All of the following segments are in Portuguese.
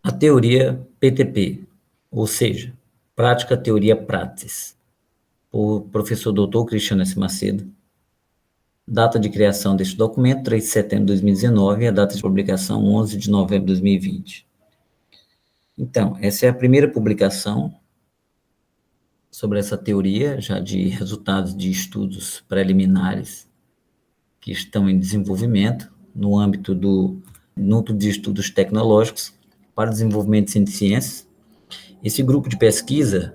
A teoria PTP, ou seja, Prática, Teoria, Praxis, por professor Dr. Cristiano S. Macedo. Data de criação deste documento, 3 de setembro de 2019, e a data de publicação, 11 de novembro de 2020. Então, essa é a primeira publicação sobre essa teoria, já de resultados de estudos preliminares que estão em desenvolvimento no âmbito do Núcleo de Estudos Tecnológicos para Desenvolvimento em Ciências. Esse grupo de pesquisa,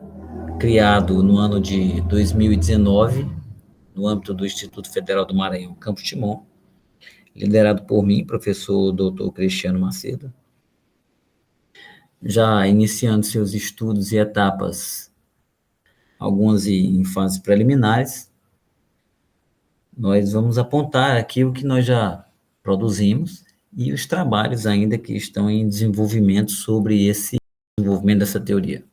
criado no ano de 2019, no âmbito do Instituto Federal do Maranhão, Campus Timon, liderado por mim, professor Dr. Cristiano Macedo, já iniciando seus estudos e etapas, algumas em fases preliminares. Nós vamos apontar aqui o que nós já produzimos e os trabalhos ainda que estão em desenvolvimento sobre esse desenvolvimento dessa teoria.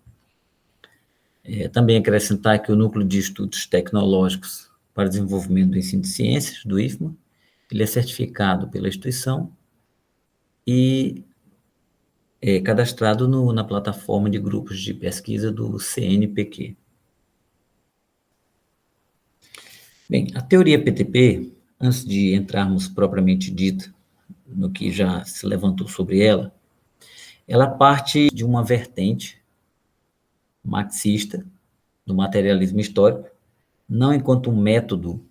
Também acrescentar que o Núcleo de Estudos Tecnológicos para Desenvolvimento do Ensino de Ciências, do IFMA, ele é certificado pela instituição e é cadastrado na plataforma de grupos de pesquisa do CNPq. Bem, a teoria PTP, antes de entrarmos propriamente dito no que já se levantou sobre ela, ela parte de uma vertente marxista do materialismo histórico, não enquanto um método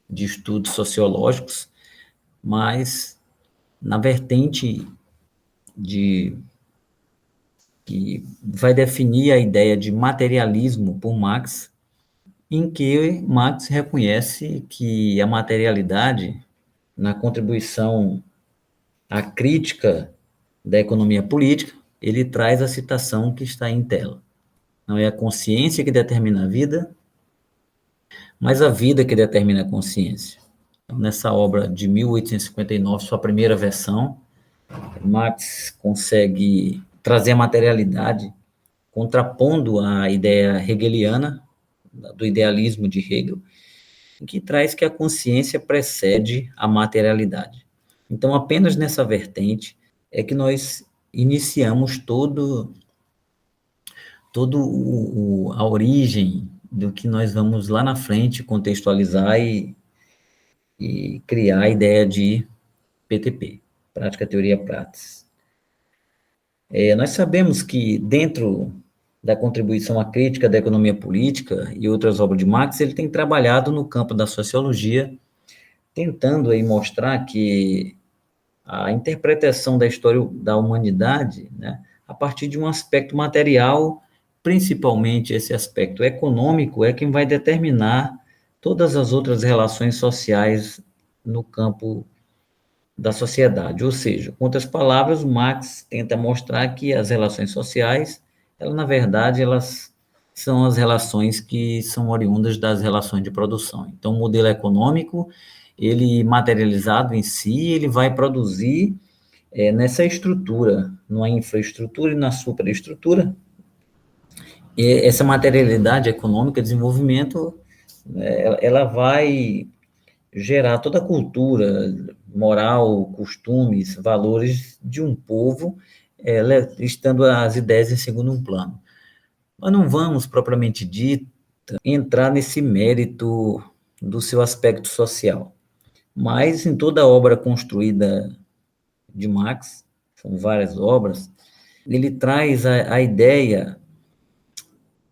de estudos sociológicos, mas na vertente que vai definir a ideia de materialismo por Marx, em que Marx reconhece que a materialidade, na contribuição à crítica da economia política, ele traz a citação que está em tela. Não é a consciência que determina a vida, mas a vida que determina a consciência. Então, nessa obra de 1859, sua primeira versão, Marx consegue trazer a materialidade, contrapondo a ideia hegeliana, do idealismo de Hegel, que traz que a consciência precede a materialidade. Então, apenas nessa vertente é que nós iniciamos a origem do que nós vamos lá na frente contextualizar e criar a ideia de PTP, Prática, Teoria, Praxis. Nós sabemos que dentro da contribuição à crítica da economia política e outras obras de Marx, ele tem trabalhado no campo da sociologia, tentando aí mostrar que a interpretação da história da humanidade, né, a partir de um aspecto material, principalmente esse aspecto econômico, é quem vai determinar todas as outras relações sociais no campo da sociedade. Ou seja, com outras palavras, Marx tenta mostrar que as relações sociais, na verdade, elas são as relações que são oriundas das relações de produção. Então, o modelo econômico, ele materializado em si, ele vai produzir nessa estrutura, numa infraestrutura e na superestrutura, essa materialidade econômica, desenvolvimento, ela vai gerar toda a cultura, moral, costumes, valores de um povo, estando as ideias em segundo plano. Nós não vamos, propriamente dito, entrar nesse mérito do seu aspecto social, mas em toda a obra construída de Marx, são várias obras, ele traz a ideia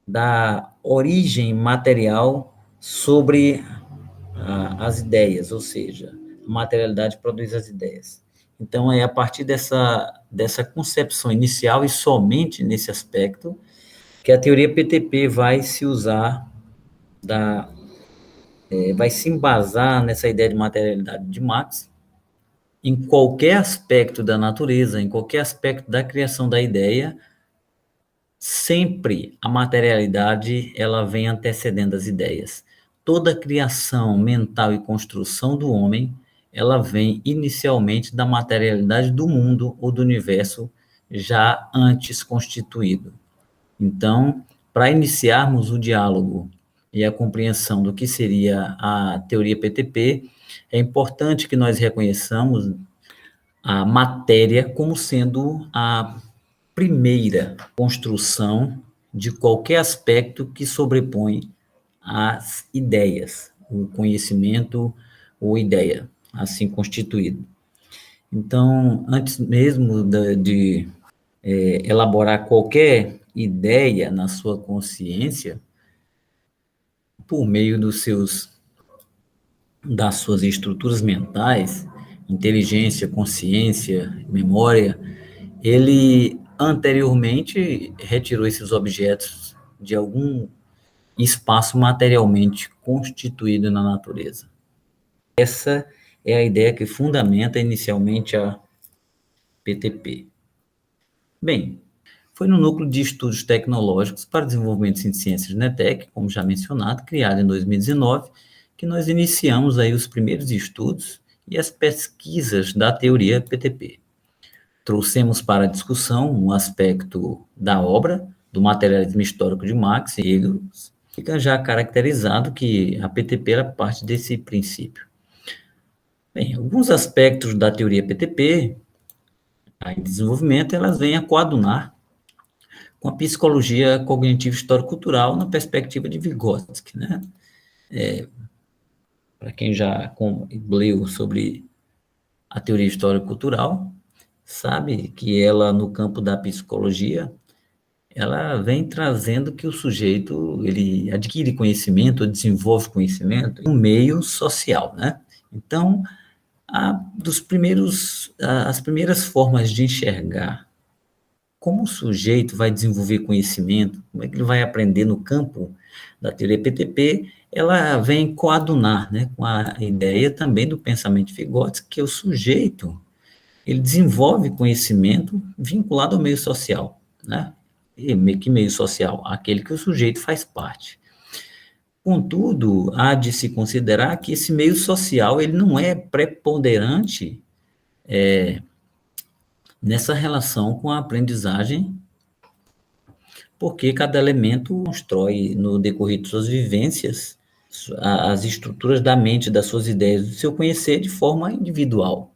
da origem material sobre as ideias, ou seja, a materialidade produz as ideias. Então, é a partir dessa concepção inicial e somente nesse aspecto que a teoria PTP vai se usar, vai se embasar nessa ideia de materialidade de Marx, em qualquer aspecto da natureza, em qualquer aspecto da criação da ideia, sempre a materialidade ela vem antecedendo as ideias. Toda criação mental e construção do homem, ela vem inicialmente da materialidade do mundo ou do universo já antes constituído. Então, para iniciarmos o diálogo e a compreensão do que seria a teoria PTP, é importante que nós reconheçamos a matéria como sendo a primeira construção de qualquer aspecto que sobrepõe as ideias, o conhecimento ou ideia, assim constituído. Então, antes mesmo de elaborar qualquer ideia na sua consciência, por meio das suas estruturas mentais, inteligência, consciência, memória, ele anteriormente retirou esses objetos de algum espaço materialmente constituído na natureza. Essa é a ideia que fundamenta inicialmente a PTP. Bem, foi no Núcleo de Estudos Tecnológicos para Desenvolvimento em Ciências NETEC, como já mencionado, criado em 2019, que nós iniciamos aí os primeiros estudos e as pesquisas da teoria PTP. Trouxemos para a discussão um aspecto da obra, do materialismo histórico de Marx e Engels, fica já caracterizado que a PTP era parte desse princípio. Bem, alguns aspectos da teoria PTP, em desenvolvimento, elas vêm a coadunar com a psicologia cognitiva histórico-cultural na perspectiva de Vygotsky, né? Para quem já leu sobre a teoria histórico-cultural, sabe que ela, no campo da psicologia, ela vem trazendo que o sujeito, ele adquire conhecimento, desenvolve conhecimento no meio social, né? Então, as primeiras formas de enxergar como o sujeito vai desenvolver conhecimento, como é que ele vai aprender no campo da teoria PTP, ela vem coadunar, né, com a ideia também do pensamento de Vygotsky, que o sujeito, ele desenvolve conhecimento vinculado ao meio social, né? E que meio social? Aquele que o sujeito faz parte. Contudo, há de se considerar que esse meio social, ele não é preponderante nessa relação com a aprendizagem, porque cada elemento constrói, no decorrer de suas vivências, as estruturas da mente, das suas ideias, do seu conhecer de forma individual.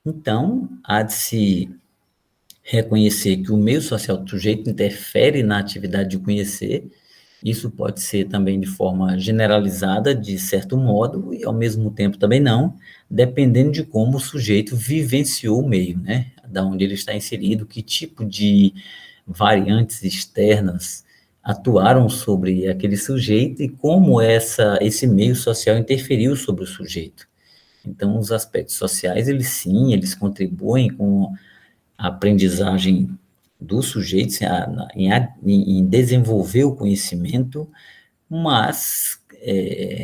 Então, há de se reconhecer que o meio social do sujeito interfere na atividade de conhecer. Isso pode ser também de forma generalizada, de certo modo, e ao mesmo tempo também não, dependendo de como o sujeito vivenciou o meio, né? Da onde ele está inserido, que tipo de variantes externas atuaram sobre aquele sujeito e como esse meio social interferiu sobre o sujeito. Então, os aspectos sociais, eles sim, eles contribuem com a aprendizagem do sujeito em desenvolver o conhecimento, mas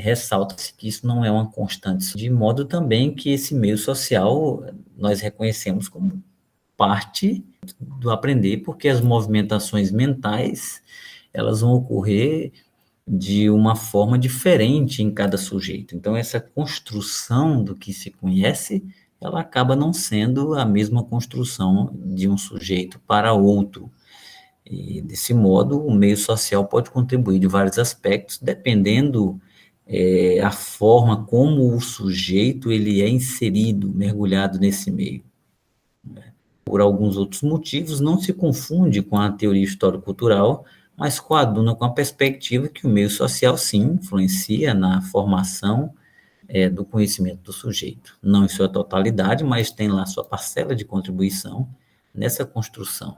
ressalta-se que isso não é uma constante, de modo também que esse meio social nós reconhecemos como parte do aprender, porque as movimentações mentais, elas vão ocorrer de uma forma diferente em cada sujeito. Então, essa construção do que se conhece, ela acaba não sendo a mesma construção de um sujeito para outro. E, desse modo, o meio social pode contribuir de vários aspectos, dependendo a forma como o sujeito ele é inserido, mergulhado nesse meio. Por alguns outros motivos, não se confunde com a teoria histórico-cultural, mas coaduna com a perspectiva que o meio social, sim, influencia na formação do conhecimento do sujeito. Não em sua totalidade, mas tem lá sua parcela de contribuição nessa construção.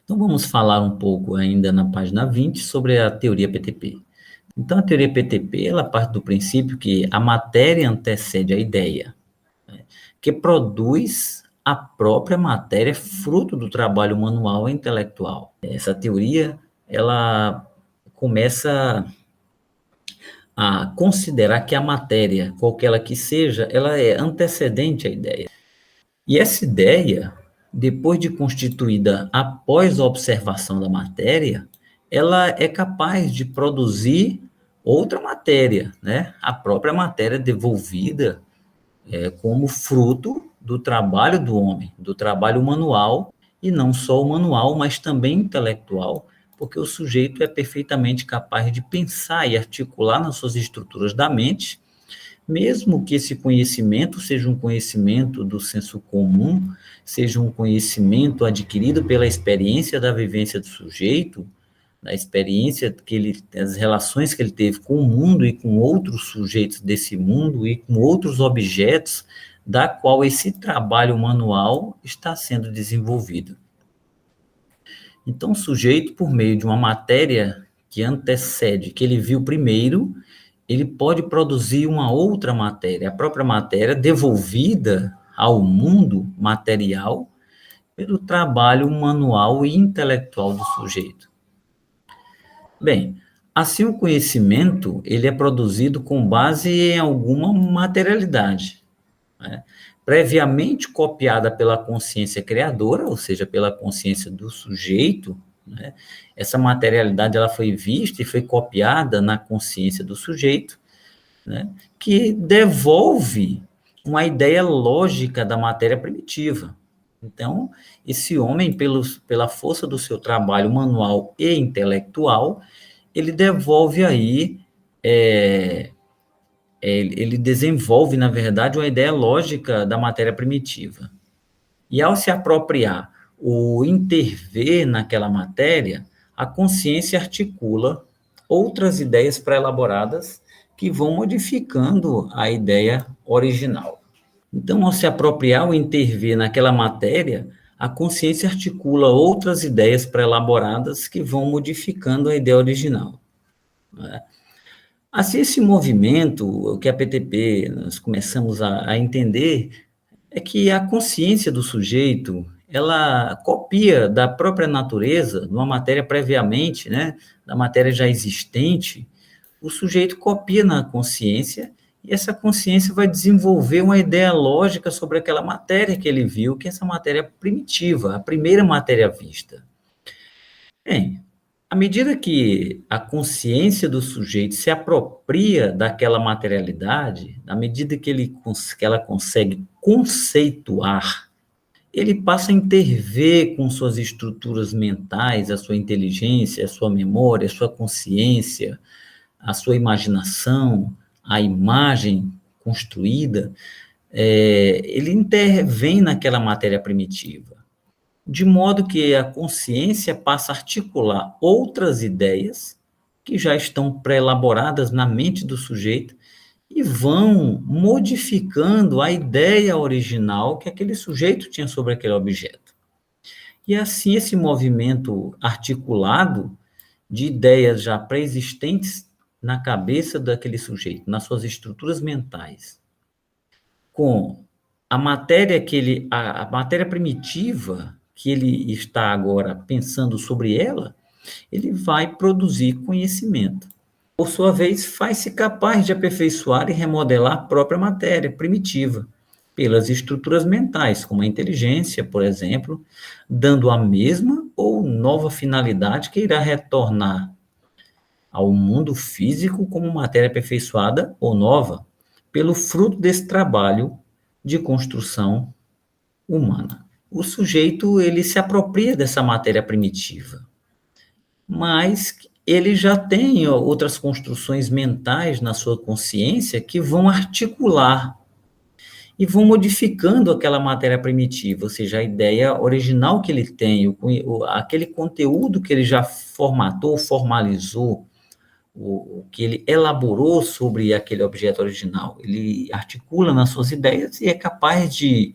Então, vamos falar um pouco ainda na página 20 sobre a teoria PTP. Então, a teoria PTP, ela parte do princípio que a matéria antecede a ideia, né, que produz a própria matéria fruto do trabalho manual e intelectual. Essa teoria, ela começa a considerar que a matéria, qualquer ela que seja, ela é antecedente à ideia. E essa ideia, depois de constituída após a observação da matéria, ela é capaz de produzir outra matéria, né? A própria matéria devolvida como fruto do trabalho do homem, do trabalho manual, e não só o manual, mas também intelectual, porque o sujeito é perfeitamente capaz de pensar e articular nas suas estruturas da mente mesmo que esse conhecimento seja um conhecimento do senso comum, seja um conhecimento adquirido pela experiência da vivência do sujeito, da experiência que ele, as relações que ele teve com o mundo e com outros sujeitos desse mundo e com outros objetos, da qual esse trabalho manual está sendo desenvolvido. Então, o sujeito, por meio de uma matéria que antecede, que ele viu primeiro, ele pode produzir uma outra matéria, a própria matéria devolvida ao mundo material pelo trabalho manual e intelectual do sujeito. Bem, assim o conhecimento, ele é produzido com base em alguma materialidade, né? Previamente copiada pela consciência criadora, ou seja, pela consciência do sujeito, né? Essa materialidade ela foi vista e foi copiada na consciência do sujeito, né? Que devolve uma ideia lógica da matéria primitiva. Então, esse homem, pela força do seu trabalho manual e intelectual, ele devolve aí, ele desenvolve, na verdade, uma ideia lógica da matéria primitiva. E ao se apropriar ou intervir naquela matéria, a consciência articula outras ideias pré-elaboradas que vão modificando a ideia original. Então, ao se apropriar ou intervir naquela matéria, a consciência articula outras ideias pré-elaboradas que vão modificando a ideia original, né? Assim, esse movimento, o que a PTP nós começamos a entender, é que a consciência do sujeito, ela copia da própria natureza, numa matéria previamente, né, da matéria já existente, o sujeito copia na consciência, e essa consciência vai desenvolver uma ideia lógica sobre aquela matéria que ele viu, que é essa matéria primitiva, a primeira matéria vista. Bem, à medida que a consciência do sujeito se apropria daquela materialidade, à medida que ela consegue conceituar, ele passa a intervir com suas estruturas mentais, a sua inteligência, a sua memória, a sua consciência, a sua imaginação, a imagem construída, ele intervém naquela matéria primitiva, de modo que a consciência passa a articular outras ideias que já estão pré-elaboradas na mente do sujeito e vão modificando a ideia original que aquele sujeito tinha sobre aquele objeto. E assim esse movimento articulado de ideias já pré-existentes na cabeça daquele sujeito, nas suas estruturas mentais, com a matéria a matéria primitiva que ele está agora pensando sobre ela, ele vai produzir conhecimento. Por sua vez, faz-se capaz de aperfeiçoar e remodelar a própria matéria primitiva, pelas estruturas mentais, como a inteligência, por exemplo, dando a mesma ou nova finalidade que irá retornar ao mundo físico como matéria aperfeiçoada ou nova, pelo fruto desse trabalho de construção humana. O sujeito, ele se apropria dessa matéria primitiva, mas ele já tem outras construções mentais na sua consciência que vão articular e vão modificando aquela matéria primitiva, ou seja, a ideia original que ele tem, aquele conteúdo que ele já formatou, formalizou, o que ele elaborou sobre aquele objeto original. Ele articula nas suas ideias e é capaz de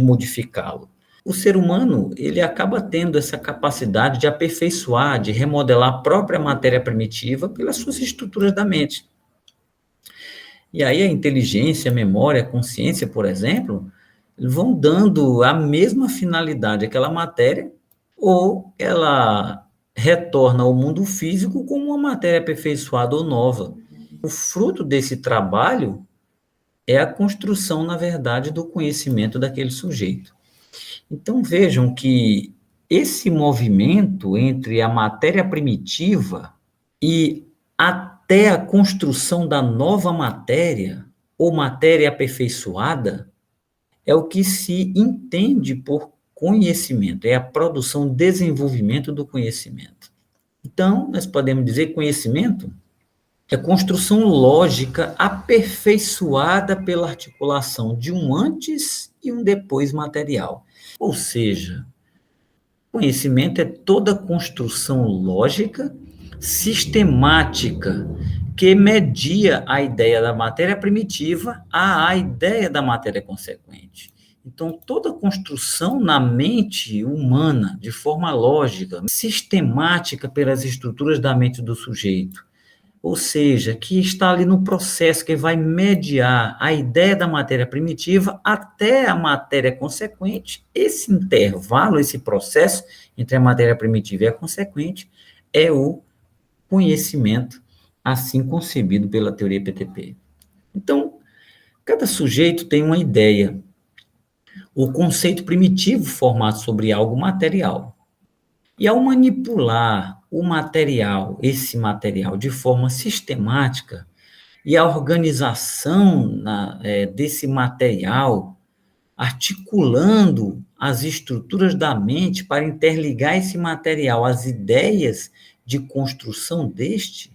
modificá-lo. O ser humano, ele acaba tendo essa capacidade de aperfeiçoar, de remodelar a própria matéria primitiva pelas suas estruturas da mente. E aí a inteligência, a memória, a consciência, por exemplo, vão dando a mesma finalidade àquela matéria, ou ela retorna ao mundo físico como uma matéria aperfeiçoada ou nova. O fruto desse trabalho é a construção, na verdade, do conhecimento daquele sujeito. Então, vejam que esse movimento entre a matéria primitiva e até a construção da nova matéria, ou matéria aperfeiçoada, é o que se entende por conhecimento, é a produção, desenvolvimento do conhecimento. Então, nós podemos dizer que conhecimento É construção lógica aperfeiçoada pela articulação de um antes e um depois material. Ou seja, conhecimento é toda construção lógica, sistemática, que media a ideia da matéria primitiva à ideia da matéria consequente. Então, toda construção na mente humana, de forma lógica, sistemática pelas estruturas da mente do sujeito, ou seja, que está ali no processo que vai mediar a ideia da matéria primitiva até a matéria consequente. Esse intervalo, esse processo entre a matéria primitiva e a consequente é o conhecimento, assim concebido pela teoria PTP. Então, cada sujeito tem uma ideia, o conceito primitivo formado sobre algo material. E ao manipular o material, esse material, de forma sistemática, e a organização desse material, articulando as estruturas da mente para interligar esse material às ideias de construção deste,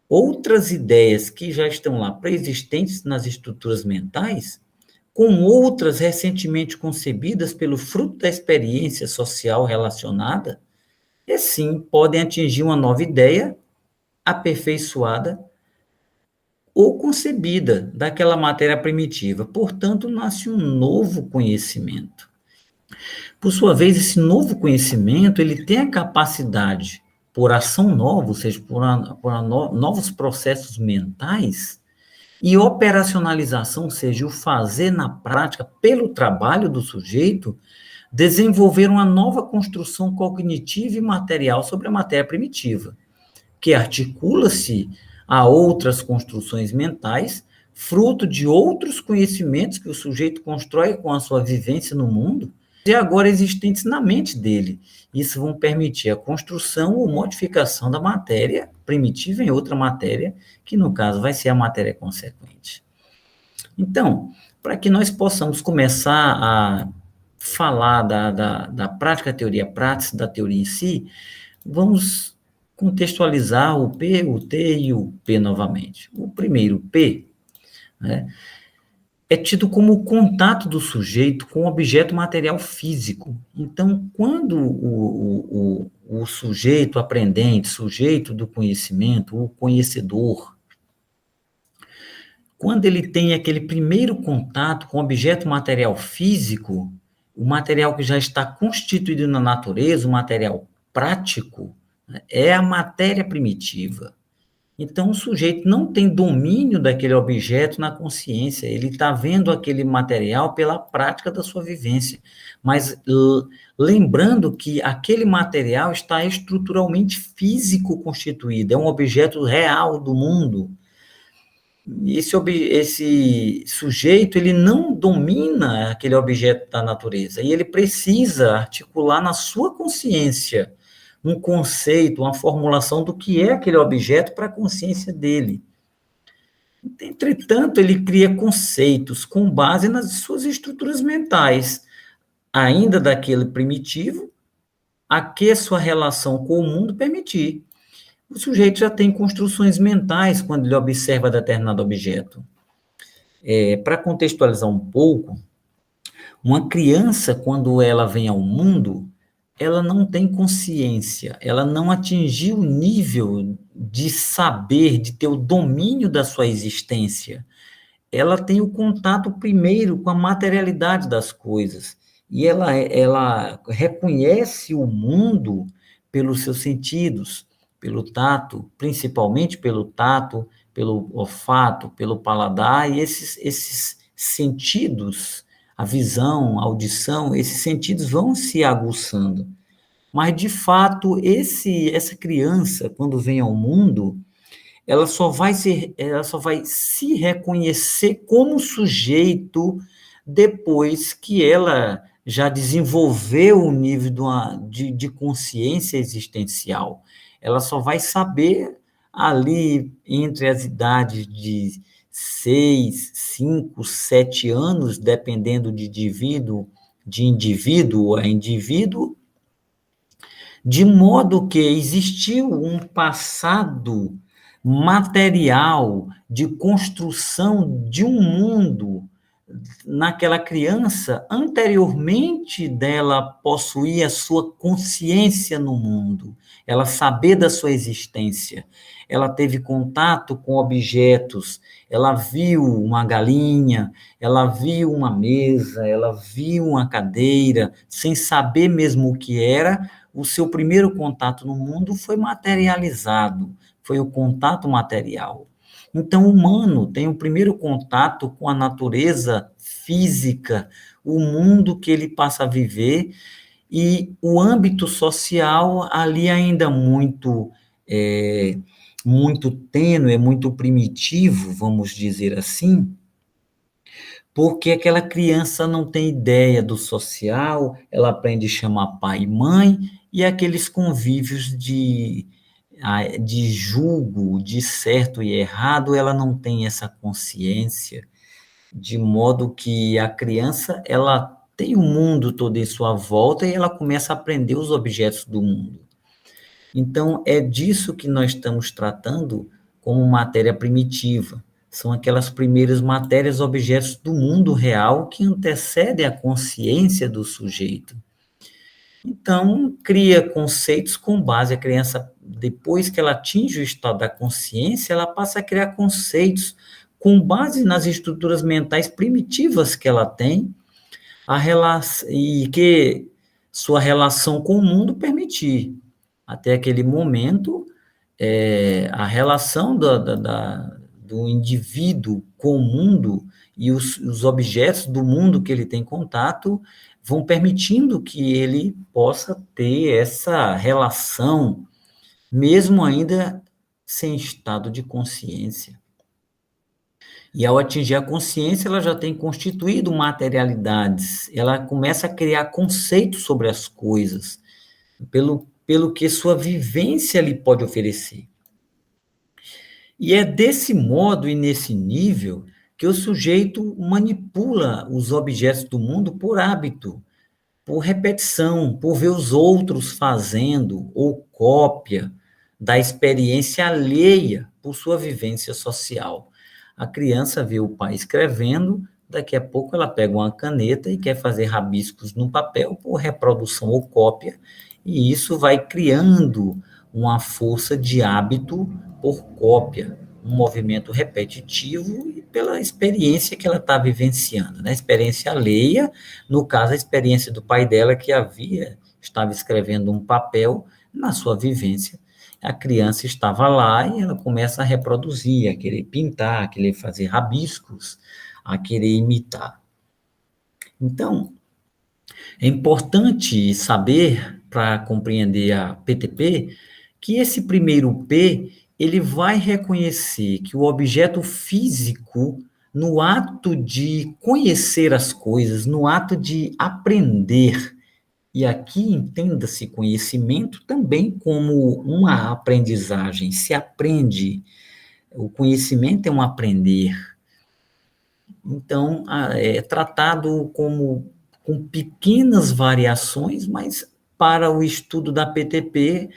outras ideias que já estão lá pré-existentes nas estruturas mentais, com outras recentemente concebidas pelo fruto da experiência social relacionada, e sim podem atingir uma nova ideia aperfeiçoada ou concebida daquela matéria primitiva. Portanto, nasce um novo conhecimento. Por sua vez, esse novo conhecimento, ele tem a capacidade, por ação nova, ou seja, novos processos mentais, e operacionalização, ou seja, o fazer na prática, pelo trabalho do sujeito, desenvolver uma nova construção cognitiva e material sobre a matéria primitiva, que articula-se a outras construções mentais, fruto de outros conhecimentos que o sujeito constrói com a sua vivência no mundo, e agora existentes na mente dele. Isso vão permitir a construção ou modificação da matéria primitiva em outra matéria, que no caso vai ser a matéria consequente. Então, para que nós possamos começar a falar da prática teoria prática, da teoria em si, vamos contextualizar o P, o T e o P novamente. O primeiro, P, né, é tido como o contato do sujeito com o objeto material físico. Então, quando o sujeito aprendente, sujeito do conhecimento, o conhecedor, quando ele tem aquele primeiro contato com o objeto material físico, o material que já está constituído na natureza, o material prático, né, é a matéria primitiva. Então, o sujeito não tem domínio daquele objeto na consciência, ele está vendo aquele material pela prática da sua vivência, mas lembrando que aquele material está estruturalmente físico constituído, é um objeto real do mundo. Esse sujeito, ele não domina aquele objeto da natureza, e ele precisa articular na sua consciência um conceito, uma formulação do que é aquele objeto para a consciência dele. Entretanto, ele cria conceitos com base nas suas estruturas mentais, ainda daquele primitivo, a que sua relação com o mundo permitir. O sujeito já tem construções mentais quando ele observa determinado objeto. Para contextualizar um pouco, uma criança, quando ela vem ao mundo, ela não tem consciência, ela não atingiu o nível de saber, de ter o domínio da sua existência. Ela tem o contato primeiro com a materialidade das coisas, e ela reconhece o mundo pelos seus sentidos, pelo tato, principalmente pelo tato, pelo olfato, pelo paladar, e esses sentidos, a visão, a audição, esses sentidos vão se aguçando. Mas, de fato, essa criança, quando vem ao mundo, ela só vai se reconhecer como sujeito depois que ela já desenvolveu o nível de consciência existencial. Ela só vai saber ali entre as idades de 6, 5, 7 anos, dependendo de indivíduo a indivíduo, de modo que existiu um passado material de construção de um mundo naquela criança anteriormente dela possuir a sua consciência no mundo, ela saber da sua existência. Ela teve contato com objetos, ela viu uma galinha, ela viu uma mesa, ela viu uma cadeira, sem saber mesmo o que era, o seu primeiro contato no mundo foi materializado, foi o contato material. Então, o humano tem o primeiro contato com a natureza física, o mundo que ele passa a viver, e o âmbito social ali ainda muito tênue, muito primitivo, vamos dizer assim, porque aquela criança não tem ideia do social, ela aprende a chamar pai e mãe, e aqueles convívios de julgo, de certo e errado, ela não tem essa consciência, de modo que a criança, ela tem o mundo todo em sua volta e ela começa a aprender os objetos do mundo. Então, é disso que nós estamos tratando como matéria primitiva. São aquelas primeiras matérias, objetos do mundo real que antecedem a consciência do sujeito. Então, cria conceitos com base, a criança, depois que ela atinge o estado da consciência, ela passa a criar conceitos com base nas estruturas mentais primitivas que ela tem, e que sua relação com o mundo permitir. Até aquele momento, a relação do indivíduo com o mundo e os objetos do mundo que ele tem contato vão permitindo que ele possa ter essa relação, mesmo ainda sem estado de consciência. E ao atingir a consciência, ela já tem constituído materialidades, ela começa a criar conceitos sobre as coisas, pelo que sua vivência lhe pode oferecer. E é desse modo e nesse nível que o sujeito manipula os objetos do mundo por hábito, por repetição, por ver os outros fazendo, ou cópia da experiência alheia por sua vivência social. A criança vê o pai escrevendo, daqui a pouco ela pega uma caneta e quer fazer rabiscos no papel por reprodução ou cópia, e isso vai criando uma força de hábito por cópia, um movimento repetitivo e pela experiência que ela está vivenciando, né? Experiência alheia, no caso, a experiência do pai dela que estava escrevendo um papel na sua vivência. A criança estava lá e ela começa a reproduzir, a querer pintar, a querer fazer rabiscos, a querer imitar. Então, é importante saber, para compreender a PTP, que esse primeiro P, ele vai reconhecer que o objeto físico, no ato de conhecer as coisas, no ato de aprender, e aqui entenda-se conhecimento também como uma aprendizagem, se aprende, o conhecimento é um aprender. Então, é tratado como com pequenas variações, mas para o estudo da PTP,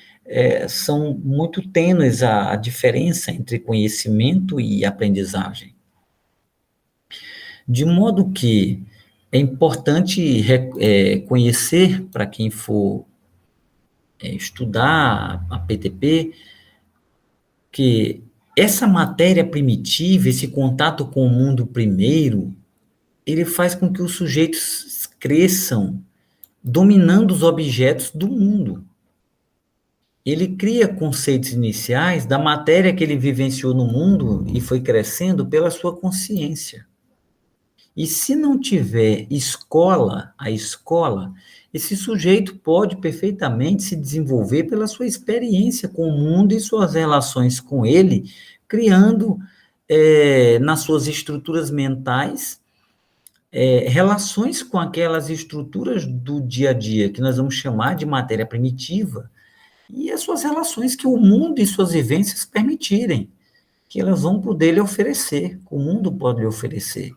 são muito tênues a diferença entre conhecimento e aprendizagem. De modo que é importante conhecer, para quem for estudar a PTP, que essa matéria primitiva, esse contato com o mundo primeiro, ele faz com que os sujeitos cresçam dominando os objetos do mundo. Ele cria conceitos iniciais da matéria que ele vivenciou no mundo e foi crescendo pela sua consciência. E se não tiver a escola, esse sujeito pode perfeitamente se desenvolver pela sua experiência com o mundo e suas relações com ele, criando nas suas estruturas mentais relações com aquelas estruturas do dia a dia, que nós vamos chamar de matéria primitiva, e as suas relações que o mundo e suas vivências permitirem, que elas vão poder lhe oferecer, que o mundo pode lhe oferecer.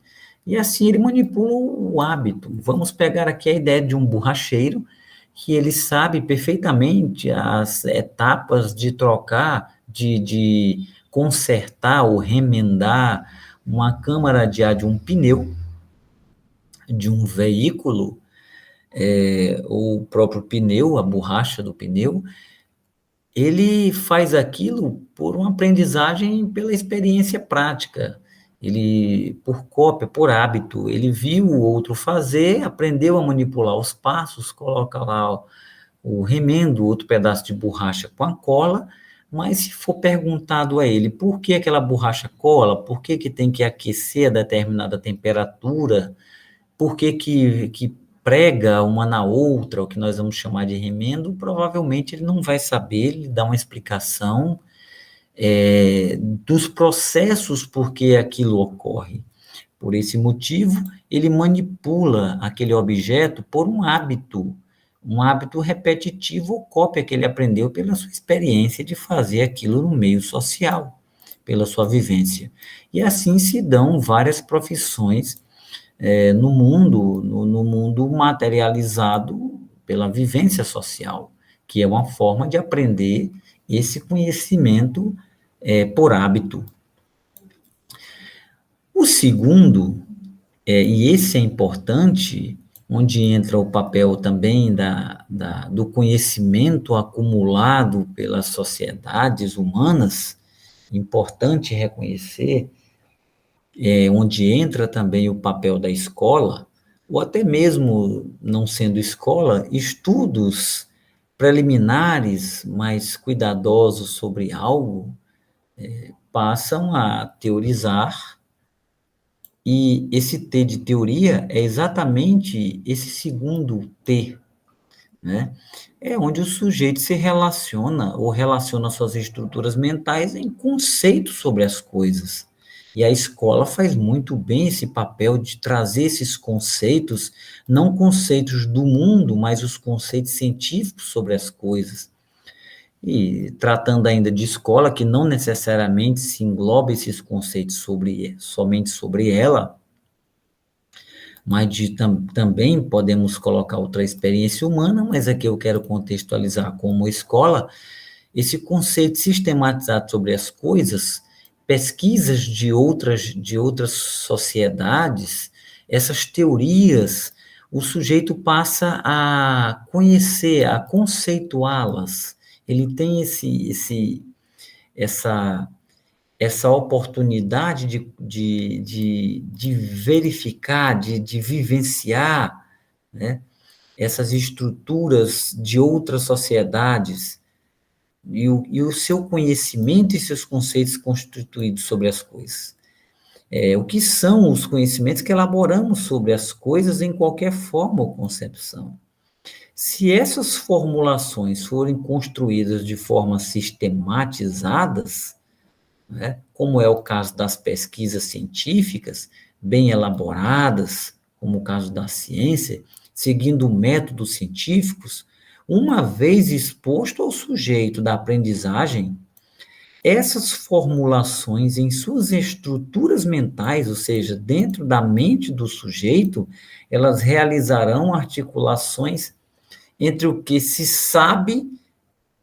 E assim ele manipula o hábito. Vamos pegar aqui a ideia de um borracheiro, que ele sabe perfeitamente as etapas de trocar, de consertar ou remendar uma câmara de ar de um pneu, de um veículo, ou o próprio pneu, a borracha do pneu, ele faz aquilo por uma aprendizagem pela experiência prática. Ele, por cópia, por hábito, ele viu o outro fazer, aprendeu a manipular os passos, coloca lá o remendo, outro pedaço de borracha com a cola, mas se for perguntado a ele por que aquela borracha cola, por que que tem que aquecer a determinada temperatura, por que que prega uma na outra, o que nós vamos chamar de remendo, provavelmente ele não vai saber, ele dá uma explicação dos processos por que aquilo ocorre. Por esse motivo, ele manipula aquele objeto por um hábito repetitivo ou cópia que ele aprendeu pela sua experiência de fazer aquilo no meio social, pela sua vivência. E assim se dão várias profissões no mundo materializado pela vivência social, que é uma forma de aprender esse conhecimento por hábito. O segundo, e esse é importante, onde entra o papel também do conhecimento acumulado pelas sociedades humanas, importante reconhecer, onde entra também o papel da escola, ou até mesmo não sendo escola, estudos preliminares mais cuidadosos sobre algo, passam a teorizar, e esse T de teoria é exatamente esse segundo T, né? É onde o sujeito se relaciona ou relaciona suas estruturas mentais em conceitos sobre as coisas. E a escola faz muito bem esse papel de trazer esses conceitos, não conceitos do mundo, mas os conceitos científicos sobre as coisas. E tratando ainda de escola, que não necessariamente se engloba esses conceitos somente sobre ela, mas também podemos colocar outra experiência humana, mas aqui eu quero contextualizar como escola, esse conceito sistematizado sobre as coisas, pesquisas de outras sociedades, essas teorias, o sujeito passa a conhecer, a conceituá-las. Ele tem essa oportunidade de verificar, de vivenciar, né, essas estruturas de outras sociedades e o seu conhecimento e seus conceitos constituídos sobre as coisas. O que são os conhecimentos que elaboramos sobre as coisas em qualquer forma ou concepção. Se essas formulações forem construídas de forma sistematizadas, né, como é o caso das pesquisas científicas, bem elaboradas, como o caso da ciência, seguindo métodos científicos, uma vez exposto ao sujeito da aprendizagem, essas formulações em suas estruturas mentais, ou seja, dentro da mente do sujeito, elas realizarão articulações entre o que se sabe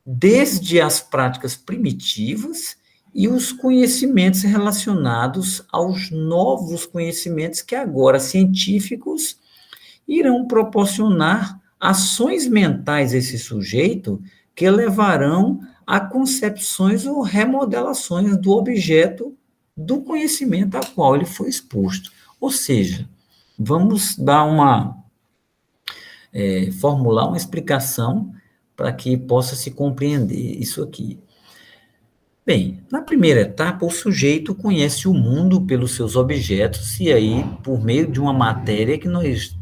desde as práticas primitivas e os conhecimentos relacionados aos novos conhecimentos que agora científicos irão proporcionar ações mentais a esse sujeito que levarão a concepções ou remodelações do objeto do conhecimento a qual ele foi exposto. Ou seja, vamos dar formular uma explicação para que possa se compreender isso aqui. Bem, na primeira etapa, o sujeito conhece o mundo pelos seus objetos e aí, por meio de uma matéria que nós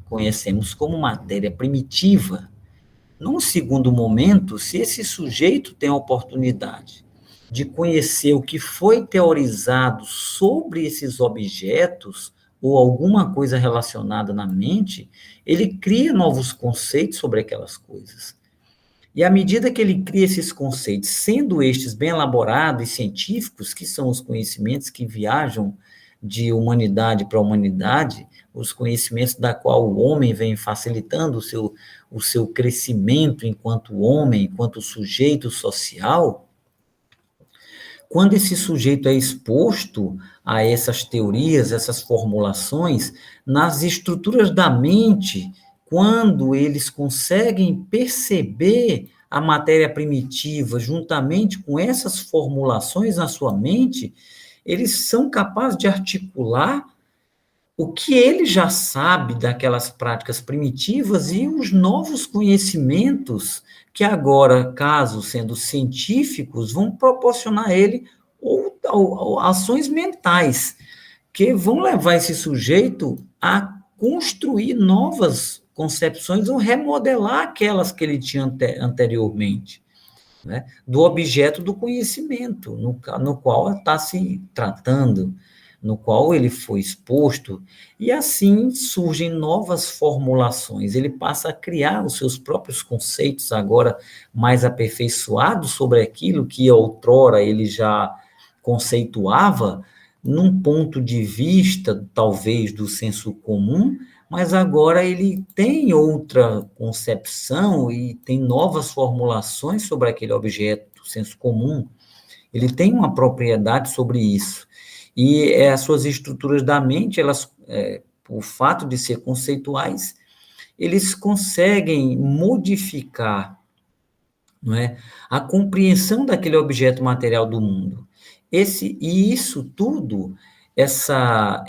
conhecemos como matéria primitiva. Num segundo momento, se esse sujeito tem a oportunidade de conhecer o que foi teorizado sobre esses objetos ou alguma coisa relacionada na mente, ele cria novos conceitos sobre aquelas coisas. E à medida que ele cria esses conceitos, sendo estes bem elaborados e científicos, que são os conhecimentos que viajam de humanidade para humanidade, os conhecimentos da qual o homem vem facilitando o seu crescimento enquanto homem, enquanto sujeito social, quando esse sujeito é exposto a essas teorias, essas formulações, nas estruturas da mente, quando eles conseguem perceber a matéria primitiva juntamente com essas formulações na sua mente, eles são capazes de articular o que ele já sabe daquelas práticas primitivas e os novos conhecimentos que agora, caso sendo científicos, vão proporcionar a ele ou ações mentais que vão levar esse sujeito a construir novas concepções ou remodelar aquelas que ele tinha anteriormente, né? Do objeto do conhecimento, no qual está se tratando, no qual ele foi exposto, e assim surgem novas formulações. Ele passa a criar os seus próprios conceitos, agora mais aperfeiçoados sobre aquilo que outrora ele já conceituava, num ponto de vista, talvez, do senso comum, mas agora ele tem outra concepção e tem novas formulações sobre aquele objeto do senso comum. Ele tem uma propriedade sobre isso. E as suas estruturas da mente, elas, por fato de ser conceituais, eles conseguem modificar, não é, a compreensão daquele objeto material do mundo. E isso tudo, essa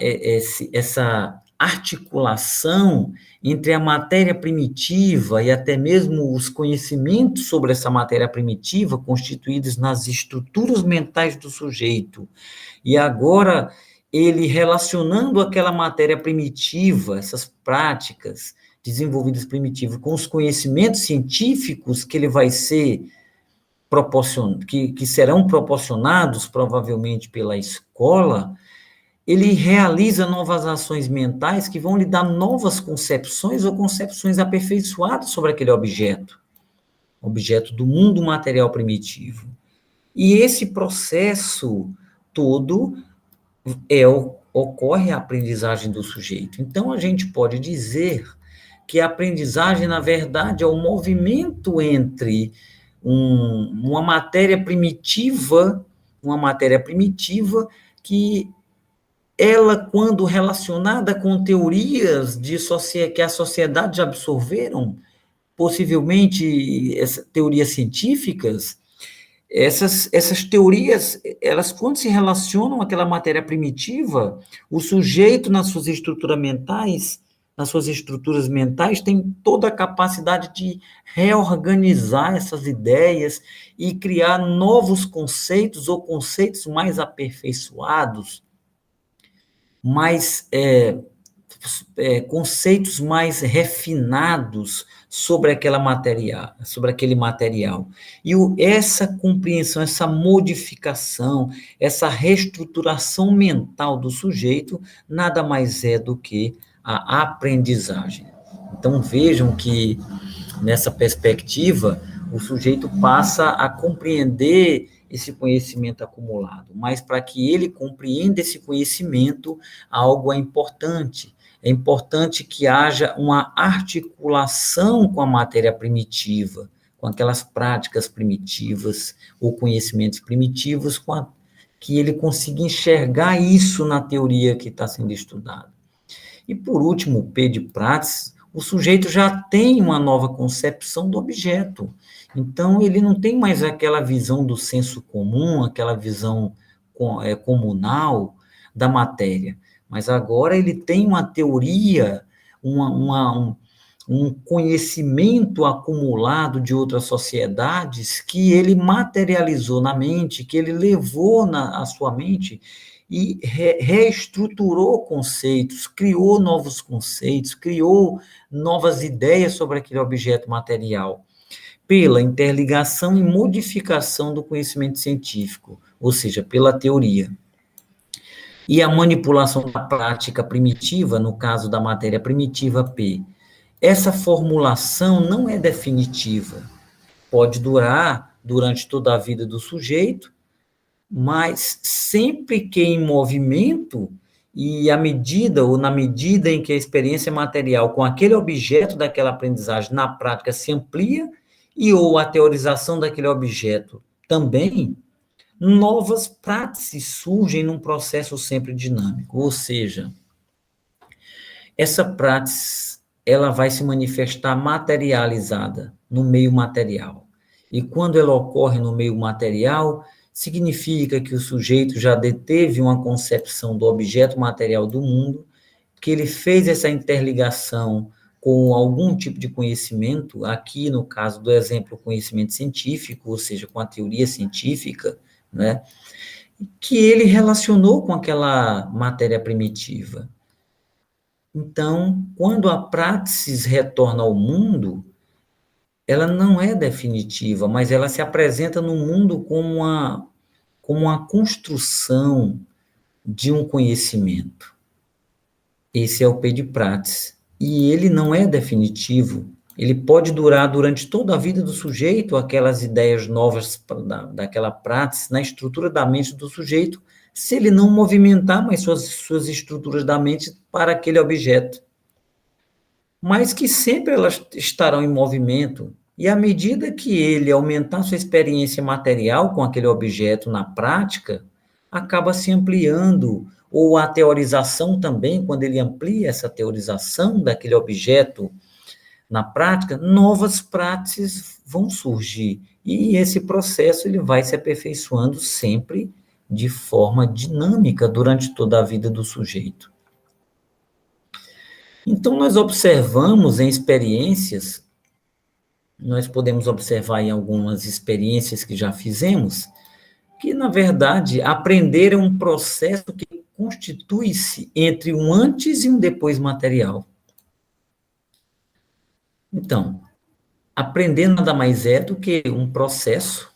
articulação entre a matéria primitiva e até mesmo os conhecimentos sobre essa matéria primitiva constituídos nas estruturas mentais do sujeito, e agora ele relacionando aquela matéria primitiva, essas práticas desenvolvidas primitivas, com os conhecimentos científicos que ele vai ser que serão proporcionados provavelmente pela escola, ele realiza novas ações mentais que vão lhe dar novas concepções ou concepções aperfeiçoadas sobre aquele objeto do mundo material primitivo. E esse processo todo ocorre a aprendizagem do sujeito. Então, a gente pode dizer que a aprendizagem, na verdade, é o movimento entre uma matéria primitiva que ela, quando relacionada com teorias que a sociedade já absorveram, possivelmente teorias científicas, essas teorias, elas, quando se relacionam àquela matéria primitiva, o sujeito, nas suas estruturas mentais, tem toda a capacidade de reorganizar essas ideias e criar novos conceitos ou conceitos mais aperfeiçoados, conceitos mais refinados sobre aquele material. E essa compreensão, essa modificação, essa reestruturação mental do sujeito, nada mais é do que a aprendizagem. Então, vejam que, nessa perspectiva, o sujeito passa a compreender esse conhecimento acumulado, mas para que ele compreenda esse conhecimento, algo é importante. É importante que haja uma articulação com a matéria primitiva, com aquelas práticas primitivas ou conhecimentos primitivos, que ele consiga enxergar isso na teoria que está sendo estudada. E, por último, o P de Prats, o sujeito já tem uma nova concepção do objeto. Então, ele não tem mais aquela visão do senso comum, aquela visão comunal da matéria, mas agora ele tem uma teoria, um conhecimento acumulado de outras sociedades que ele materializou na mente, que ele levou à sua mente e reestruturou conceitos, criou novos conceitos, criou novas ideias sobre aquele objeto material, pela interligação e modificação do conhecimento científico, ou seja, pela teoria. E a manipulação da prática primitiva, no caso da matéria primitiva P, essa formulação não é definitiva, pode durar durante toda a vida do sujeito, mas sempre que em movimento, e na medida em que a experiência material com aquele objeto daquela aprendizagem na prática se amplia, ou a teorização daquele objeto também, novas práticas surgem num processo sempre dinâmico, ou seja, essa prática ela vai se manifestar materializada no meio material. E quando ela ocorre no meio material, significa que o sujeito já deteve uma concepção do objeto material do mundo, que ele fez essa interligação com algum tipo de conhecimento, aqui no caso do exemplo, conhecimento científico, ou seja, com a teoria científica, né, que ele relacionou com aquela matéria primitiva. Então, quando a praxis retorna ao mundo, ela não é definitiva, mas ela se apresenta no mundo como uma construção de um conhecimento. Esse é o Pedipratis. E ele não é definitivo. Ele pode durar durante toda a vida do sujeito, aquelas ideias novas daquela prática, na estrutura da mente do sujeito, se ele não movimentar mais suas estruturas da mente para aquele objeto. Mas que sempre elas estarão em movimento. E à medida que ele aumentar sua experiência material com aquele objeto na prática, acaba se ampliando, ou a teorização também, quando ele amplia essa teorização daquele objeto na prática, novas práticas vão surgir. E esse processo ele vai se aperfeiçoando sempre de forma dinâmica durante toda a vida do sujeito. Então, nós observamos em experiências, nós podemos observar em algumas experiências que já fizemos, que, na verdade, aprender é um processo que constitui-se entre um antes e um depois material. Então, aprender nada mais é do que é um processo,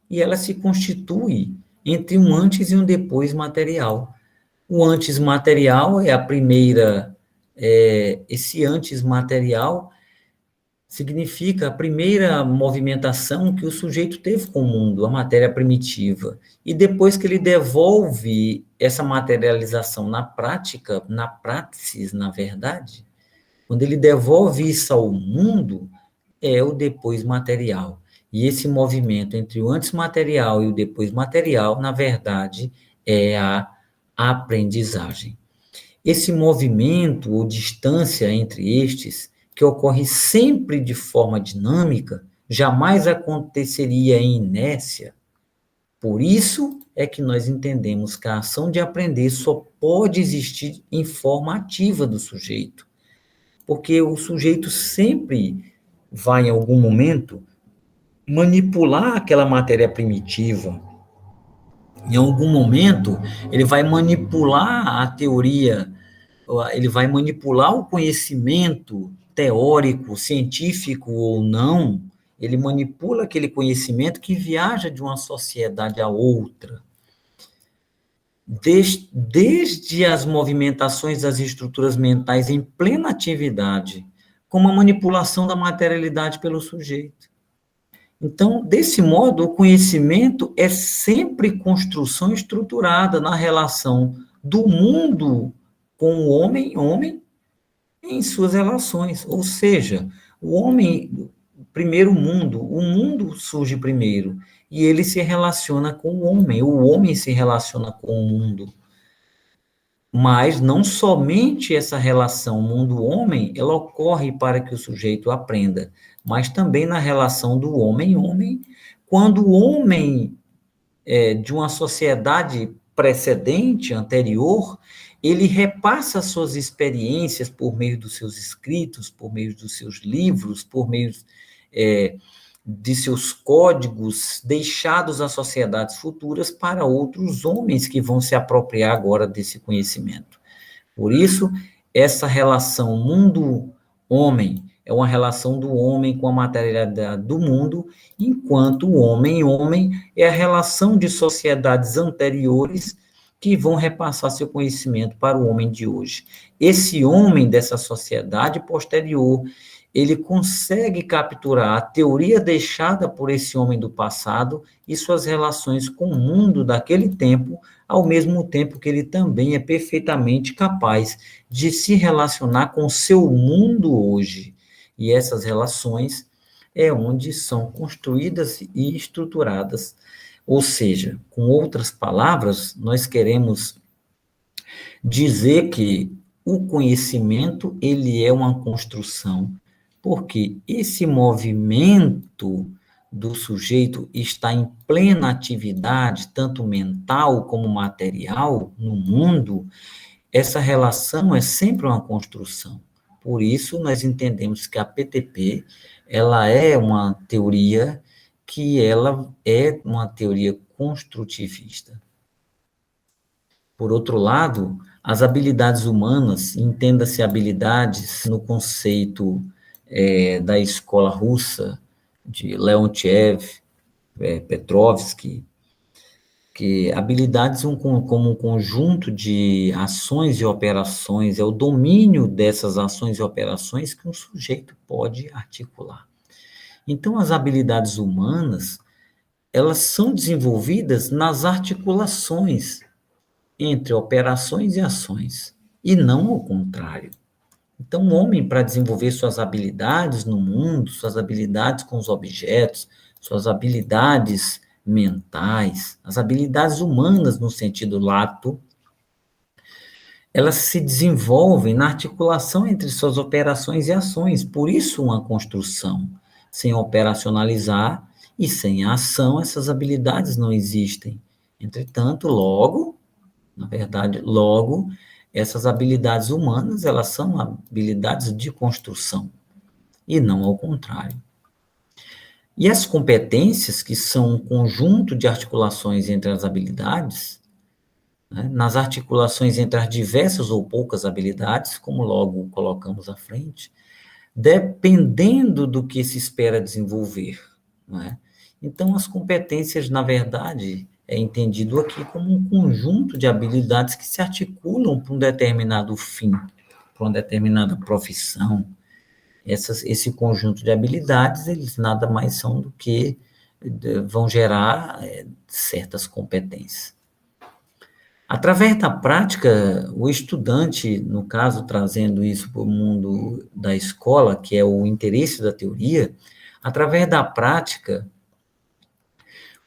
e ela se constitui entre um antes e um depois material. O antes material é a primeira, esse antes material significa a primeira movimentação que o sujeito teve com o mundo, a matéria primitiva. E depois que ele devolve essa materialização na prática, na praxis, na verdade, quando ele devolve isso ao mundo, é o depois material. E esse movimento entre o antes material e o depois material, na verdade, é a aprendizagem. Esse movimento ou distância entre estes, que ocorre sempre de forma dinâmica, jamais aconteceria em inércia. Por isso é que nós entendemos que a ação de aprender só pode existir em forma ativa do sujeito. Porque o sujeito sempre vai, em algum momento, manipular aquela matéria primitiva. Em algum momento, ele vai manipular a teoria, ele vai manipular o conhecimento teórico, científico ou não, ele manipula aquele conhecimento que viaja de uma sociedade a outra. Desde as movimentações das estruturas mentais em plena atividade, como a manipulação da materialidade pelo sujeito. Então, desse modo, o conhecimento é sempre construção estruturada na relação do mundo com o homem em suas relações. Ou seja, o homem, primeiro o mundo surge primeiro, e ele se relaciona com o homem se relaciona com o mundo. Mas não somente essa relação mundo-homem, ela ocorre para que o sujeito aprenda, mas também na relação do homem-homem, quando o homem de uma sociedade precedente, anterior, ele repassa suas experiências por meio dos seus escritos, por meio dos seus livros, por meio de seus códigos deixados às sociedades futuras para outros homens que vão se apropriar agora desse conhecimento. Por isso, essa relação mundo-homem é uma relação do homem com a materialidade do mundo, enquanto o homem é a relação de sociedades anteriores que vão repassar seu conhecimento para o homem de hoje. Esse homem dessa sociedade posterior, ele consegue capturar a teoria deixada por esse homem do passado e suas relações com o mundo daquele tempo, ao mesmo tempo que ele também é perfeitamente capaz de se relacionar com o seu mundo hoje. E essas relações é onde são construídas e estruturadas Ou seja, com outras palavras, nós queremos dizer que o conhecimento, ele é uma construção, porque esse movimento do sujeito está em plena atividade, tanto mental como material, no mundo, essa relação é sempre uma construção. Por isso, nós entendemos que a PTP, ela é uma teoria que ela é uma teoria construtivista. Por outro lado, as habilidades humanas, entenda-se habilidades no conceito da escola russa, de Leontiev, Petrovsky, que habilidades como um conjunto de ações e operações, é o domínio dessas ações e operações que um sujeito pode articular. Então, as habilidades humanas, elas são desenvolvidas nas articulações entre operações e ações, e não ao contrário. Então, o homem, para desenvolver suas habilidades no mundo, suas habilidades com os objetos, suas habilidades mentais, as habilidades humanas no sentido lato, elas se desenvolvem na articulação entre suas operações e ações. Por isso, uma construção. Sem operacionalizar e sem a ação, essas habilidades não existem. Entretanto, logo, na verdade, logo, essas habilidades humanas, elas são habilidades de construção, e não ao contrário. E as competências, que são um conjunto de articulações entre as habilidades, né, nas articulações entre as diversas ou poucas habilidades, como logo colocamos à frente, dependendo do que se espera desenvolver. Né? Então, as competências, na verdade, é entendido aqui como um conjunto de habilidades que se articulam para um determinado fim, para uma determinada profissão. Esse conjunto de habilidades, eles nada mais são do que vão gerar certas competências. Através da prática, o estudante, no caso, trazendo isso para o mundo da escola, que é o interesse da teoria, através da prática,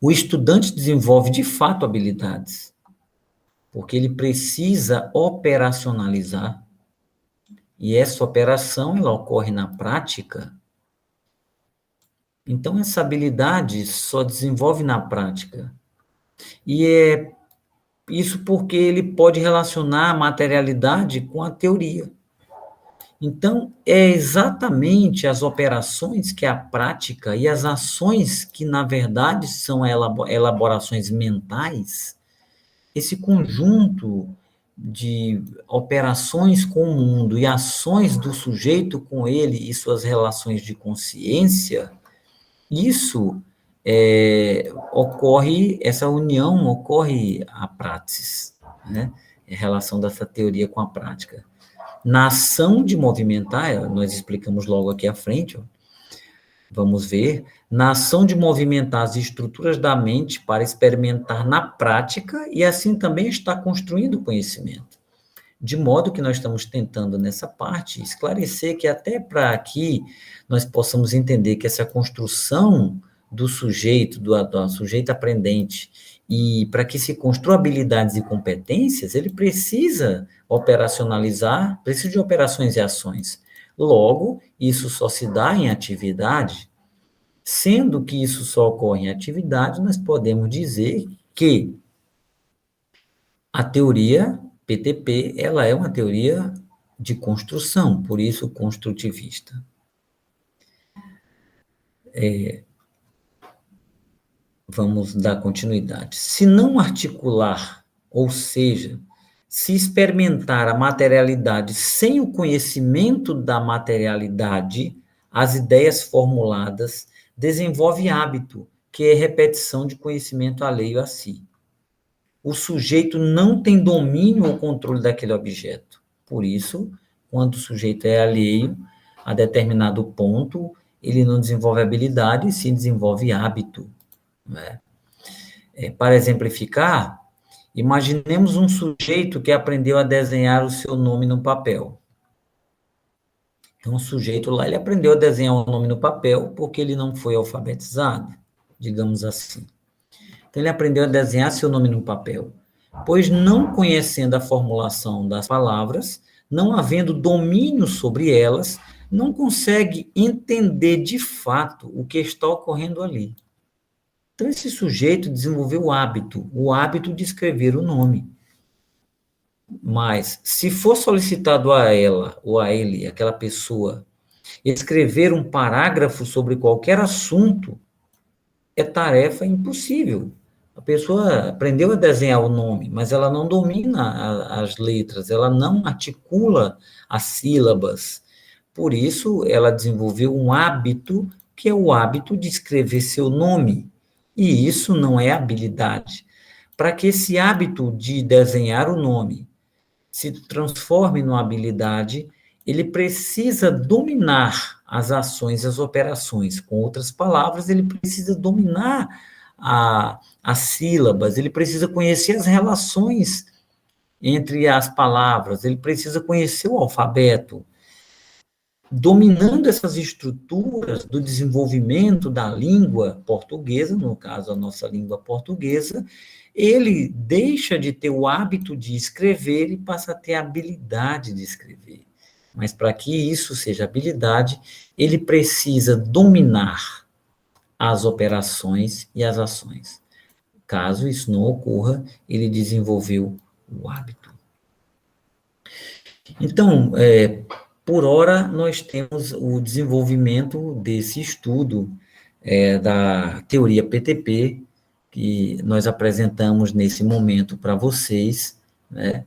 o estudante desenvolve de fato habilidades, porque ele precisa operacionalizar, e essa operação ela ocorre na prática. Então, essa habilidade só desenvolve na prática. E é isso porque ele pode relacionar a materialidade com a teoria. Então, é exatamente as operações que a prática e as ações que, na verdade, são elaborações mentais, esse conjunto de operações com o mundo e ações do sujeito com ele e suas relações de consciência, isso ocorre, essa união ocorre a praxis, né? A relação dessa teoria com a prática. Na ação de movimentar, nós explicamos logo aqui à frente, ó, vamos ver, na ação de movimentar as estruturas da mente para experimentar na prática e assim também está construindo o conhecimento. De modo que nós estamos tentando, nessa parte, esclarecer que até para aqui nós possamos entender que essa construção do sujeito, do sujeito aprendente, e para que se construa habilidades e competências, ele precisa operacionalizar, precisa de operações e ações. Logo, isso só se dá em atividade. Sendo que isso só ocorre em atividade, nós podemos dizer que a teoria PTP, ela é uma teoria de construção, por isso construtivista. Vamos dar continuidade. Se não articular, ou seja, se experimentar a materialidade sem o conhecimento da materialidade, as ideias formuladas desenvolve hábito, que é repetição de conhecimento alheio a si. O sujeito não tem domínio ou controle daquele objeto. Por isso, quando o sujeito é alheio a determinado ponto, ele não desenvolve habilidade, sim desenvolve hábito. Né? Para exemplificar, imaginemos um sujeito que aprendeu a desenhar o seu nome no papel. Então, o sujeito lá, ele aprendeu a desenhar o nome no papel porque ele não foi alfabetizado, digamos assim. Então, ele aprendeu a desenhar seu nome no papel. Pois, não conhecendo a formulação das palavras, não havendo domínio sobre elas, não consegue entender de fato o que está ocorrendo ali. Então, esse sujeito desenvolveu o hábito de escrever o nome. Mas, se for solicitado a ela ou a ele, aquela pessoa, escrever um parágrafo sobre qualquer assunto, é tarefa impossível. A pessoa aprendeu a desenhar o nome, mas ela não domina as letras, ela não articula as sílabas. Por isso, ela desenvolveu um hábito, que é o hábito de escrever seu nome. E isso não é habilidade. Para que esse hábito de desenhar o nome se transforme numa habilidade, ele precisa dominar as ações, as operações. Com outras palavras, ele precisa dominar as sílabas, ele precisa conhecer as relações entre as palavras, ele precisa conhecer o alfabeto. Dominando essas estruturas do desenvolvimento da língua portuguesa, no caso, a nossa língua portuguesa, ele deixa de ter o hábito de escrever e passa a ter a habilidade de escrever. Mas para que isso seja habilidade, ele precisa dominar as operações e as ações. Caso isso não ocorra, ele desenvolveu o hábito. Então, por hora, nós temos o desenvolvimento desse estudo da teoria PTP, que nós apresentamos nesse momento para vocês, né?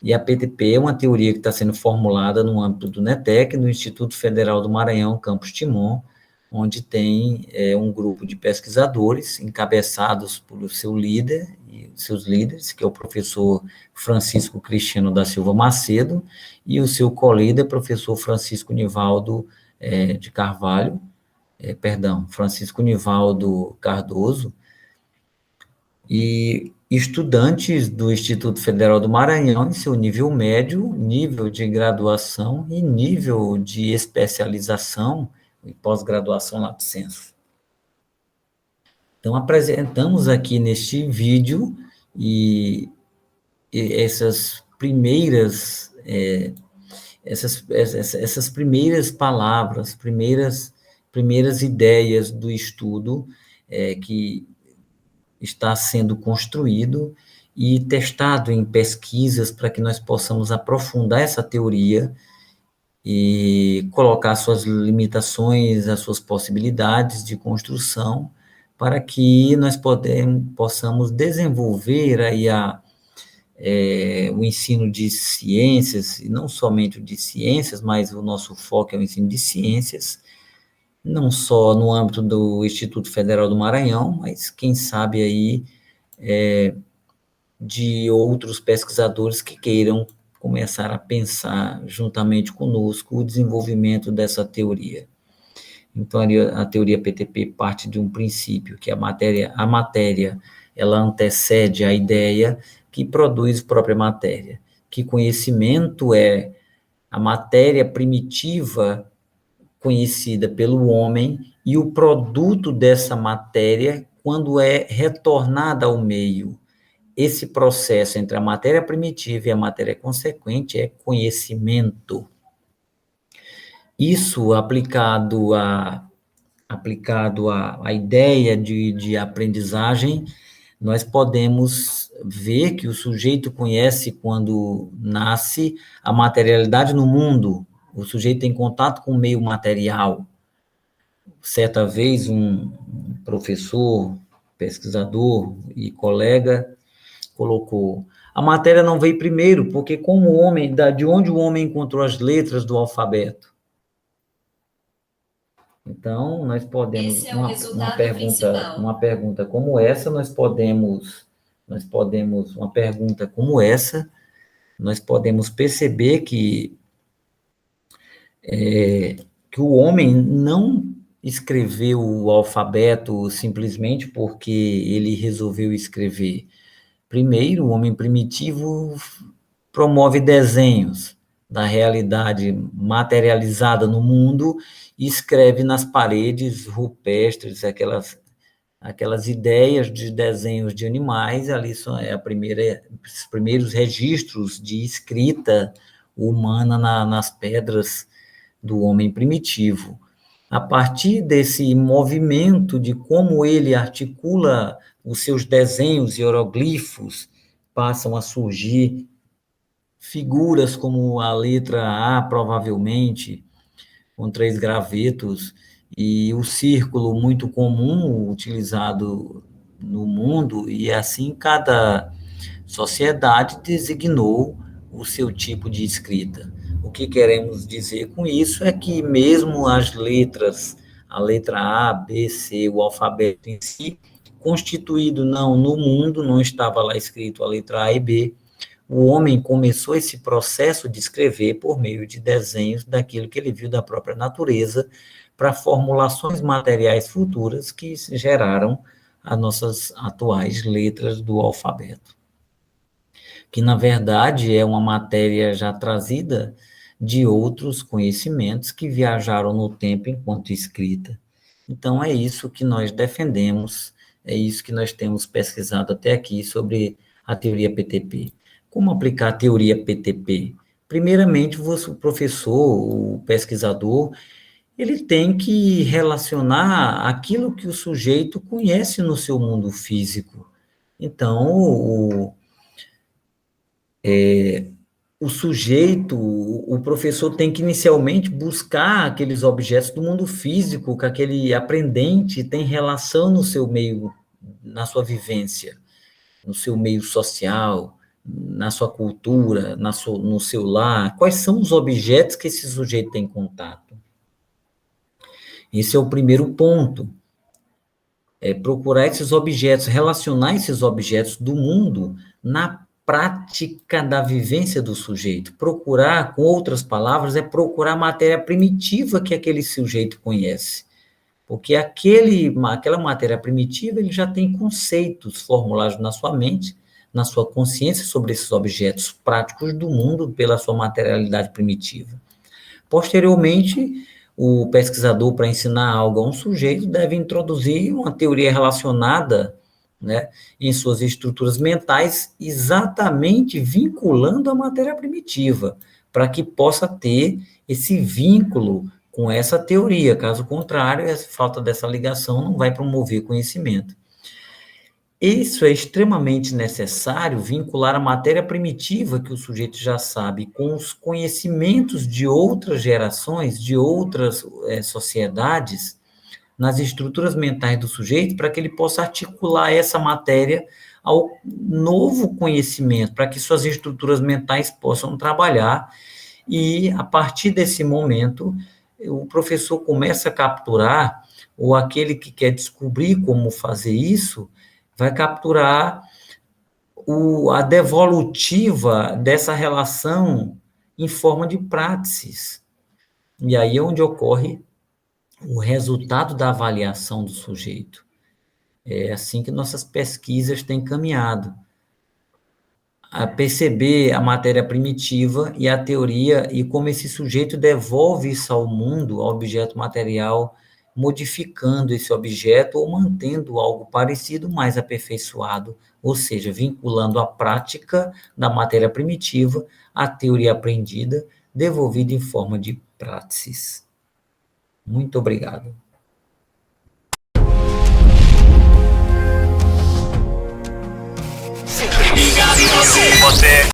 E a PTP é uma teoria que está sendo formulada no âmbito do NETEC, no Instituto Federal do Maranhão, Campus Timon, onde tem um grupo de pesquisadores encabeçados por seu líder e seus líderes, que é o professor Francisco Cristiano da Silva Macedo, e o seu colíder, professor Francisco Nivaldo de Carvalho, Francisco Nivaldo Cardoso, e estudantes do Instituto Federal do Maranhão em seu nível médio, nível de graduação e nível de especialização e pós-graduação lato sensu. Então, apresentamos aqui neste vídeo e essas primeiras essas primeiras palavras, primeiras ideias do estudo que está sendo construído e testado em pesquisas para que nós possamos aprofundar essa teoria e colocar suas limitações, as suas possibilidades de construção, para que nós possamos desenvolver aí o ensino de ciências, e não somente o de ciências, mas o nosso foco é o ensino de ciências, não só no âmbito do Instituto Federal do Maranhão, mas quem sabe aí de outros pesquisadores que queiram começar a pensar juntamente conosco o desenvolvimento dessa teoria. Então, a teoria PTP parte de um princípio, que a matéria ela antecede a ideia que produz a própria matéria, que conhecimento é a matéria primitiva conhecida pelo homem e o produto dessa matéria quando é retornada ao meio. Esse processo entre a matéria primitiva e a matéria consequente é conhecimento. Isso aplicado à ideia de aprendizagem, nós podemos ver que o sujeito conhece quando nasce a materialidade no mundo, o sujeito tem contato com o meio material. Certa vez, um professor, pesquisador e colega colocou: a matéria não veio primeiro, porque como o homem, de onde o homem encontrou as letras do alfabeto? Então, nós podemos, uma pergunta como essa, nós podemos perceber que o homem não escreveu o alfabeto simplesmente porque ele resolveu escrever. Primeiro, o homem primitivo promove desenhos da realidade materializada no mundo e escreve nas paredes rupestres, aquelas aquelas ideias de desenhos de animais, ali são os primeiros registros de escrita humana nas pedras do homem primitivo. A partir desse movimento de como ele articula os seus desenhos hieroglifos, passam a surgir figuras como a letra A, provavelmente, com 3 gravetos, e o círculo muito comum utilizado no mundo, e assim cada sociedade designou o seu tipo de escrita. O que queremos dizer com isso é que mesmo as letras, a letra A, B, C, o alfabeto em si, constituído não no mundo, não estava lá escrito a letra A e B, o homem começou esse processo de escrever por meio de desenhos daquilo que ele viu da própria natureza, para formulações materiais futuras que geraram as nossas atuais letras do alfabeto, que na verdade é uma matéria já trazida de outros conhecimentos que viajaram no tempo enquanto escrita. Então é isso que nós defendemos, é isso que nós temos pesquisado até aqui sobre a teoria PTP. Como aplicar a teoria PTP? Primeiramente, o professor, o pesquisador, ele tem que relacionar aquilo que o sujeito conhece no seu mundo físico. Então, o sujeito, o professor tem que inicialmente buscar aqueles objetos do mundo físico que aquele aprendente tem relação no seu meio, na sua vivência, no seu meio social, na sua cultura, no seu lar. Quais são os objetos que esse sujeito tem contato? Esse é o primeiro ponto. É procurar esses objetos, relacionar esses objetos do mundo na prática da vivência do sujeito. Procurar, com outras palavras, é procurar a matéria primitiva que aquele sujeito conhece. Porque aquela matéria primitiva, ele já tem conceitos formulados na sua mente, na sua consciência sobre esses objetos práticos do mundo pela sua materialidade primitiva. Posteriormente, o pesquisador, para ensinar algo a um sujeito, deve introduzir uma teoria relacionada, né, em suas estruturas mentais, exatamente vinculando a matéria primitiva, para que possa ter esse vínculo com essa teoria. Caso contrário, a falta dessa ligação não vai promover conhecimento. Isso é extremamente necessário, vincular a matéria primitiva que o sujeito já sabe com os conhecimentos de outras gerações, de outras sociedades, nas estruturas mentais do sujeito, para que ele possa articular essa matéria ao novo conhecimento, para que suas estruturas mentais possam trabalhar, e a partir desse momento, o professor começa a capturar, ou aquele que quer descobrir como fazer isso, vai capturar a devolutiva dessa relação em forma de práticas. E aí é onde ocorre o resultado da avaliação do sujeito. É assim que nossas pesquisas têm caminhado. A perceber a matéria primitiva e a teoria, e como esse sujeito devolve isso ao mundo, ao objeto material, modificando esse objeto ou mantendo algo parecido, mais aperfeiçoado, ou seja, vinculando a prática da matéria primitiva à teoria aprendida, devolvida em forma de práticas. Muito obrigado. Você